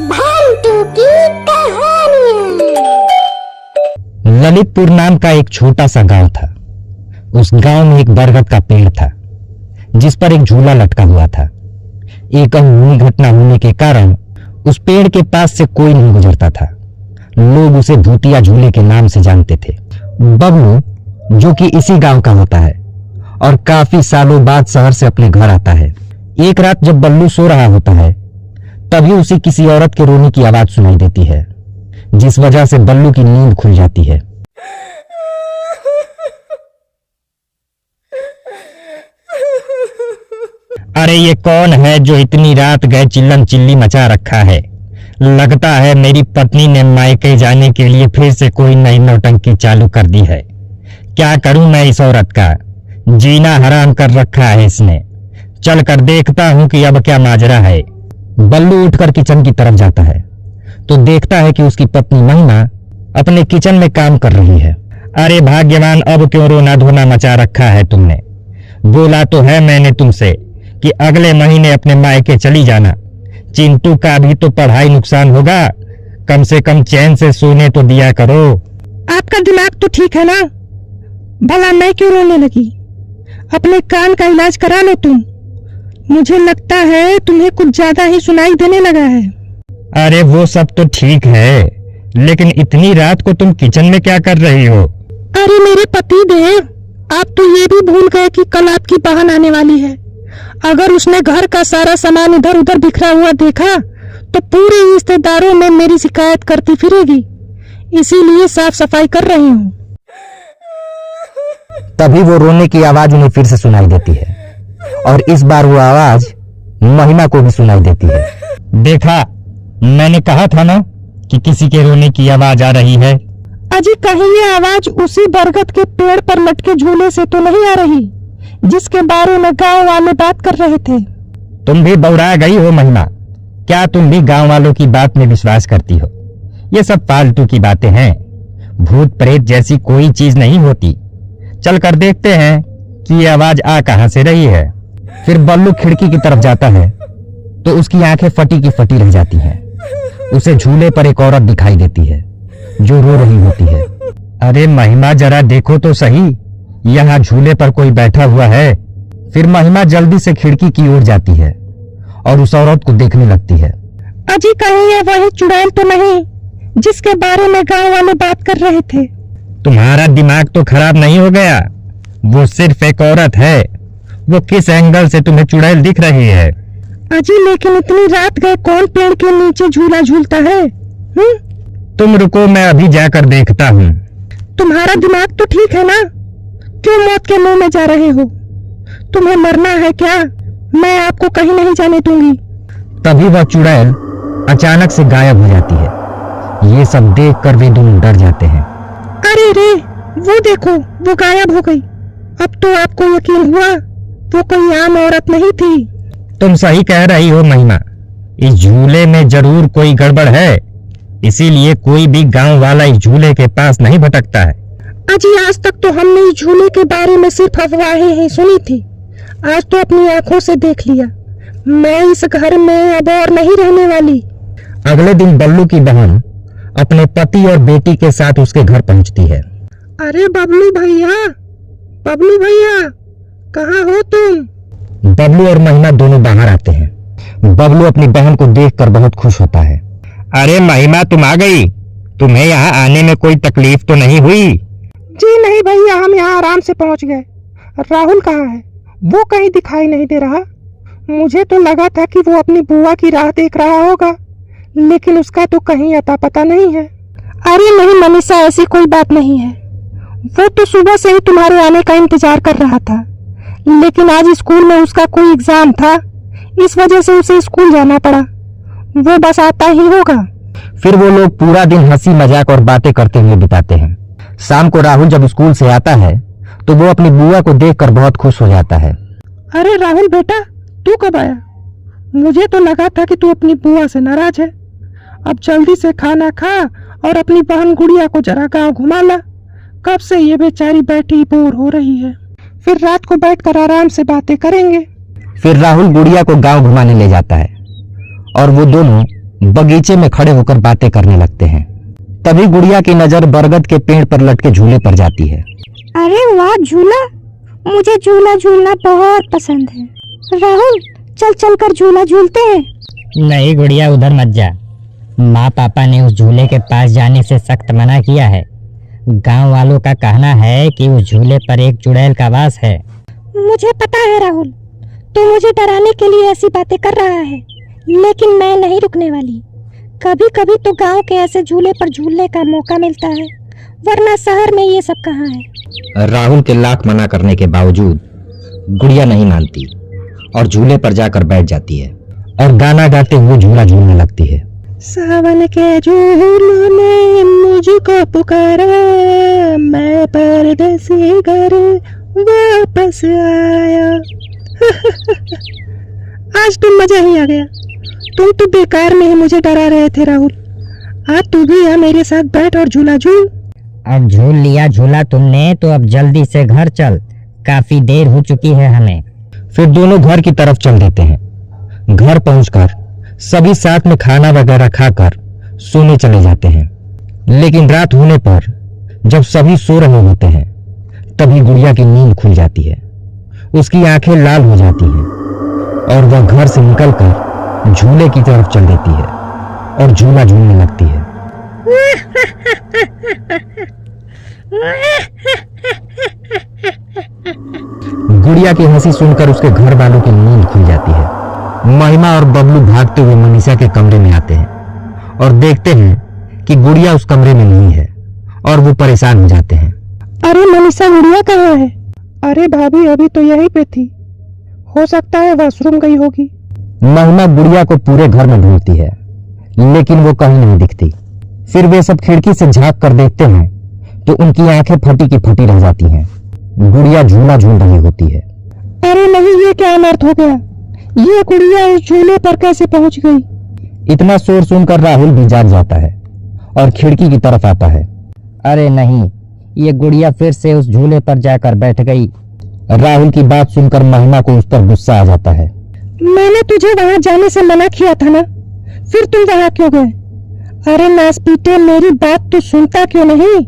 भांटू की कहानियां। ललितपुर नाम का एक छोटा सा गांव था। उस गांव में एक बरगद का पेड़ था जिस पर एक झूला लटका हुआ था। एक अनहोनी घटना होने के कारण उस पेड़ के पास से कोई नहीं गुजरता था। लोग उसे भूतिया झूले के नाम से जानते थे। बबलू, जो कि इसी गांव का होता है और काफी सालों बाद शहर से अपने घर आता है। एक रात जब बल्लू सो रहा होता है तभी उसे किसी औरत के रोने की आवाज सुनाई देती है, जिस वजह से बल्लू की नींद खुल जाती है। अरे ये कौन है जो इतनी रात गए चिल्लम चिल्ली मचा रखा है? लगता है मेरी पत्नी ने मायके जाने के लिए फिर से कोई नई नौटंकी चालू कर दी है। क्या करूं मैं इस औरत का? जीना हराम कर रखा है इसने। चल कर देखता हूं कि अब क्या माजरा है। बल्लू उठकर किचन की तरफ जाता है तो देखता है कि उसकी पत्नी महिमा अपने किचन में काम कर रही है। अरे भाग्यवान, अब क्यों रोना धोना मचा रखा है तुमने? बोला तो है मैंने तुमसे कि अगले महीने अपने मायके चली जाना। चिंटू का भी तो पढ़ाई नुकसान होगा, कम से कम चैन से सोने तो दिया करो। आपका दिमाग तो ठीक है ना? भला मैं क्यों रोने लगी? अपने कान का इलाज करा लो तुम। मुझे लगता है तुम्हें कुछ ज्यादा ही सुनाई देने लगा है। अरे वो सब तो ठीक है, लेकिन इतनी रात को तुम किचन में क्या कर रही हो? अरे मेरे पति देव, आप तो ये भी भूल गए कि कल आपकी बहन आने वाली है। अगर उसने घर का सारा सामान इधर उधर बिखरा हुआ देखा तो पूरे रिश्तेदारों में मेरी शिकायत करती फिरेगी। इसीलिए साफ सफाई कर रही हूँ। तभी वो रोने की आवाज उन्हें फिर से सुनाई देती है और इस बार वो आवाज महिमा को भी सुनाई देती है। देखा, मैंने कहा था ना कि किसी के रोने की आवाज आ रही है। अजी, कहीं ये आवाज उसी बरगद के पेड़ पर लटके झूले से तो नहीं आ रही जिसके बारे में गांव वाले बात कर रहे थे? तुम भी बौरा गई हो महिमा। क्या तुम भी गांव वालों की बात में विश्वास करती हो? ये सब फालतू की बातें हैं। भूत प्रेत जैसी कोई चीज नहीं होती। चल कर देखते हैं कि ये आवाज आ कहां से रही है। फिर बल्लू खिड़की की तरफ जाता है तो उसकी आंखें फटी की फटी रह जाती हैं। उसे झूले पर एक औरत दिखाई देती है जो रो रही होती है। अरे महिमा, जरा देखो तो सही, यहाँ झूले पर कोई बैठा हुआ है। फिर महिमा जल्दी से खिड़की की ओर जाती है और उस औरत को देखने लगती है। अजी, कहीं ये वही चुड़ैल तो नहीं जिसके बारे में गांव वाले बात कर रहे थे? तुम्हारा दिमाग तो खराब नहीं हो गया? वो सिर्फ एक औरत है। वो किस एंगल से तुम्हें चुड़ैल दिख रही है? अजी, लेकिन इतनी रात गए कौन पेड़ के नीचे झूला झूलता है? तुम रुको, मैं अभी जाकर देखता हूँ। तुम्हारा दिमाग तो ठीक है ना? क्यों मौत के मुंह में जा रहे हो? तुम्हें मरना है क्या? मैं आपको कहीं नहीं जाने दूंगी। तभी वह चुड़ैल अचानक से गायब हो जाती है। ये सब देखकर वे दोनों डर जाते हैं। अरे रे, वो देखो, वो गायब हो गई। अब तो आपको यकीन हुआ वो कोई आम औरत नहीं थी। तुम सही कह रही हो महिमा, इस झूले में जरूर कोई गड़बड़ है। इसीलिए कोई भी गांव वाला इस झूले के पास नहीं भटकता है। अजी, आज तक तो हमने इस झूले के बारे में सिर्फ अफवाहें ही सुनी थी। आज तो अपनी आंखों से देख लिया। मैं इस घर में अब और नहीं रहने वाली। अगले दिन बल्लू की बहन अपने पति और बेटी के साथ उसके घर पहुंचती है। अरे बबलू भैया, बबलू भैया, कहाँ हो तुम? बबलू और महिमा दोनों बाहर आते हैं। बबलू अपनी बहन को देखकर बहुत खुश होता है। अरे महिमा, तुम आ गई। तुम्हें यहाँ आने में कोई तकलीफ तो नहीं हुई? जी नहीं भैया, हम यहाँ आराम से पहुँच गए। राहुल कहाँ है? वो कहीं दिखाई नहीं दे रहा। मुझे तो लगा था कि वो अपनी बुआ की राह देख रहा होगा, लेकिन उसका तो कहीं अता पता नहीं है। अरे नहीं मनीषा, ऐसी कोई बात नहीं है। वो तो सुबह से ही तुम्हारे आने का इंतजार कर रहा था, लेकिन आज स्कूल में उसका कोई एग्जाम था, इस वजह से उसे स्कूल जाना पड़ा। वो बस आता ही होगा। फिर वो लोग पूरा दिन हंसी मजाक और बातें करते हुए बिताते हैं। शाम को राहुल जब स्कूल से आता है तो वो अपनी बुआ को देखकर बहुत खुश हो जाता है। अरे राहुल बेटा, तू कब आया? मुझे तो लगा था कि तू अपनी बुआ से नाराज है। अब जल्दी से खाना खा और अपनी बहन गुड़िया को जरा गांव घुमा ला। कब से ये बेचारी बैठी बोर हो रही है। फिर रात को बैठकर आराम से बातें करेंगे। फिर राहुल गुड़िया को गांव घुमाने ले जाता है और वो दोनों बगीचे में खड़े होकर बातें करने लगते हैं। तभी गुड़िया की नजर बरगद के पेड़ पर लटके झूले पर जाती है। अरे वाह झूला, मुझे झूला झूलना बहुत पसंद है। राहुल चल चल कर झूला झूलते हैं। नहीं गुड़िया, उधर मत जा। माँ पापा ने उस झूले के पास जाने से सख्त मना किया है। गांव वालों का कहना है कि उस झूले पर एक चुड़ैल का वास है। मुझे पता है राहुल, तू मुझे डराने के लिए ऐसी बातें कर रहा है, लेकिन मैं नहीं रुकने वाली। कभी कभी तो गांव के ऐसे झूले पर झूलने का मौका मिलता है, वरना शहर में ये सब कहाँ है। राहुल के लाख मना करने के बावजूद गुड़िया नहीं मानती और झूले पर जाकर बैठ जाती है और गाना गाते हुए झूला झूलने लगती है। सावन के झूलों ने मुझको पुकारा, मैं परदेसी घर वापस आया। आज तो मजा ही आ गया। तुम तो बेकार में ही मुझे डरा रहे थे राहुल। आज तू भी यहाँ मेरे साथ बैठ और झूला झूल। अब झूल लिया झूला तुमने तो अब जल्दी से घर चल, काफी देर हो चुकी है हमें। फिर दोनों घर की तरफ चल देते हैं। घर पहुंचकर सभी साथ में खाना वगैरह खाकर सोने चले जाते हैं। लेकिन रात होने पर जब सभी सो रहे होते हैं तभी गुड़िया की नींद खुल जाती है। उसकी आंखें लाल हो जाती हैं और वह घर से निकलकर झूले की तरफ चल देती है और झूला झूलने लगती है। गुड़िया की हंसी सुनकर उसके घर वालों की नींद खुल जाती है। महिमा और बबलू भागते हुए मनीषा के कमरे में आते हैं और देखते हैं कि गुड़िया उस कमरे में नहीं है और वो परेशान हो जाते हैं। अरे मनीषा, गुड़िया कहाँ है? अरे भाभी अभी तो यहीं पे थी, हो सकता है वॉशरूम गई होगी। महिमा गुड़िया को पूरे घर में ढूंढती है लेकिन वो कहीं नहीं दिखती। फिर वे सब खिड़की से झांक कर देखते हैं तो उनकी आंखें फटी की फटी रह जाती हैं। गुड़िया झूला झूल रही होती है। अरे नहीं, ये क्या अनर्थ हो गया? ये गुड़िया उस झूले पर कैसे पहुंच गई? इतना शोर सुनकर राहुल भी जाग जाता है और खिड़की की तरफ आता है। अरे नहीं, ये गुड़िया फिर से उस झूले पर जाकर बैठ गई। राहुल की बात सुनकर महिमा को उस पर गुस्सा आ जाता है। मैंने तुझे वहां जाने से मना किया था ना, फिर तुम वहां क्यों गए? अरे नासपीटे, मेरी बात तो सुनता क्यों नहीं?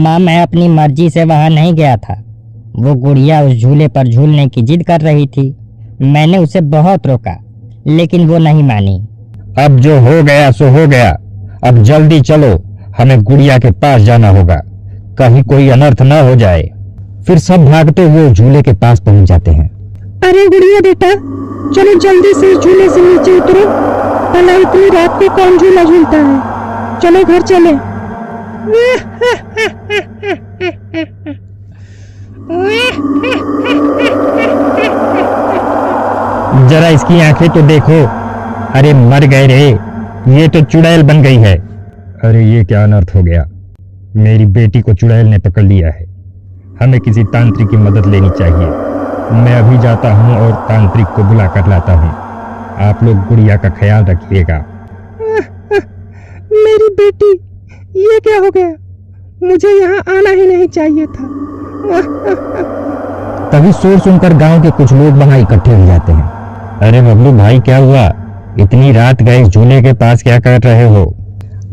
माँ, मैं अपनी मर्जी से वहाँ नहीं गया था। वो गुड़िया उस झूले पर झूलने की जिद कर रही थी। मैंने उसे बहुत रोका लेकिन वो नहीं मानी। अब जो हो गया सो हो गया। अब जल्दी चलो, हमें गुड़िया के पास जाना होगा, कहीं कोई अनर्थ न हो जाए। फिर सब भागते हुए झूले के पास पहुंच जाते हैं। अरे गुड़िया बेटा, चलो जल्दी से इस झूले से नीचे उतरो। भला इतनी रात को कौन झूला झूलता है? चलो घर चले। जरा इसकी आंखें तो देखो। अरे मर गए रे, ये तो चुड़ैल बन गई है। अरे ये क्या अनर्थ हो गया? मेरी बेटी को चुड़ैल ने पकड़ लिया है। हमें किसी तांत्रिक की मदद लेनी चाहिए। मैं अभी जाता हूँ और तांत्रिक को बुला कर लाता हूँ। आप लोग गुड़िया का ख्याल रखिएगा। मेरी बेटी, ये क्या हो गया? मुझे यहाँ आना ही नहीं चाहिए था। तभी शोर सुनकर गांव के कुछ लोग वहां इकट्ठे हो जाते हैं। अरे बबलू भाई, क्या हुआ? इतनी रात गए झूले के पास क्या कर रहे हो?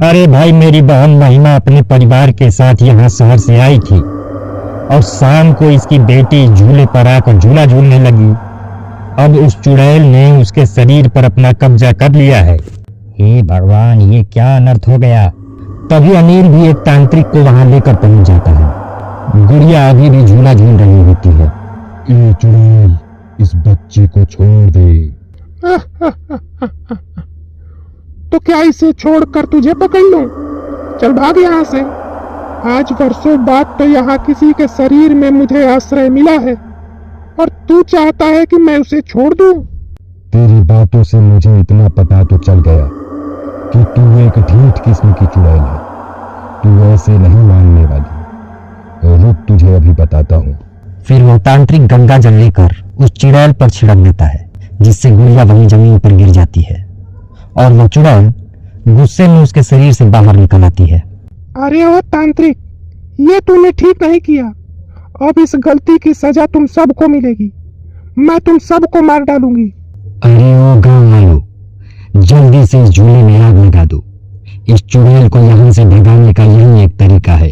अरे भाई, मेरी बहन महिमा अपने परिवार के साथ यहाँ शहर से आई थी और शाम को इसकी बेटी झूले पर आकर झूला झूलने लगी। अब उस चुड़ैल ने उसके शरीर पर अपना कब्जा कर लिया है। हे भगवान, ये क्या अनर्थ हो गया? तभी अनिल भी एक तांत्रिक को वहां लेकर पहुंच जाता है। गुड़िया अभी भी झूला झूल रही होती है। ये चुड़ैल, इस बच्ची को छोड़ दे। तो क्या इसे छोड़कर तुझे पकड़ लूं? चल भाग यहाँ से। आज वर्षों बाद तो यहाँ किसी के शरीर में मुझे आश्रय मिला है और तू चाहता है कि मैं उसे छोड़ दूं? तेरी बातों से मुझे इतना पता तो चल गया कि तू एक ढीठ किस्म की चुड़ैल है। तू ऐसे नहीं मानने वाली। रुक, तुझे अभी बताता हूँ। फिर वो तांत्रिक गंगा जल लेकर उस चुड़ैल पर छिड़क देता है, जिससे गुड़िया वहीं जमीन पर गिर जाती है और वो चुड़ैल गुस्से में उसके शरीर से बाहर निकल आती है। अरे ओ तांत्रिक, ये तूने ठीक नहीं किया। अब इस गलती की सजा तुम सबको मिलेगी। मैं तुम सबको मार डालूंगी। अरे ओ गाँव वालों, जल्दी से इस झूले में आग लगा दूं। इस चुड़ैल को यहाँ से भगाने का यही एक तरीका है।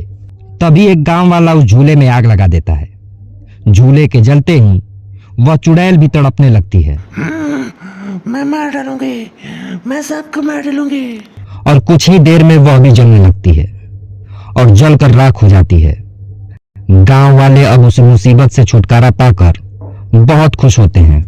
तभी एक गांव वाला उस झूले में आग लगा देता है। झूले के जलते ही वह चुड़ैल भी तड़पने लगती है। मैं मार डालूंगी, मैं सबको मार डालूंगी। और कुछ ही देर में वह भी जलने लगती है और जलकर राख हो जाती है। गांव वाले अब उस मुसीबत से छुटकारा पाकर बहुत खुश होते हैं।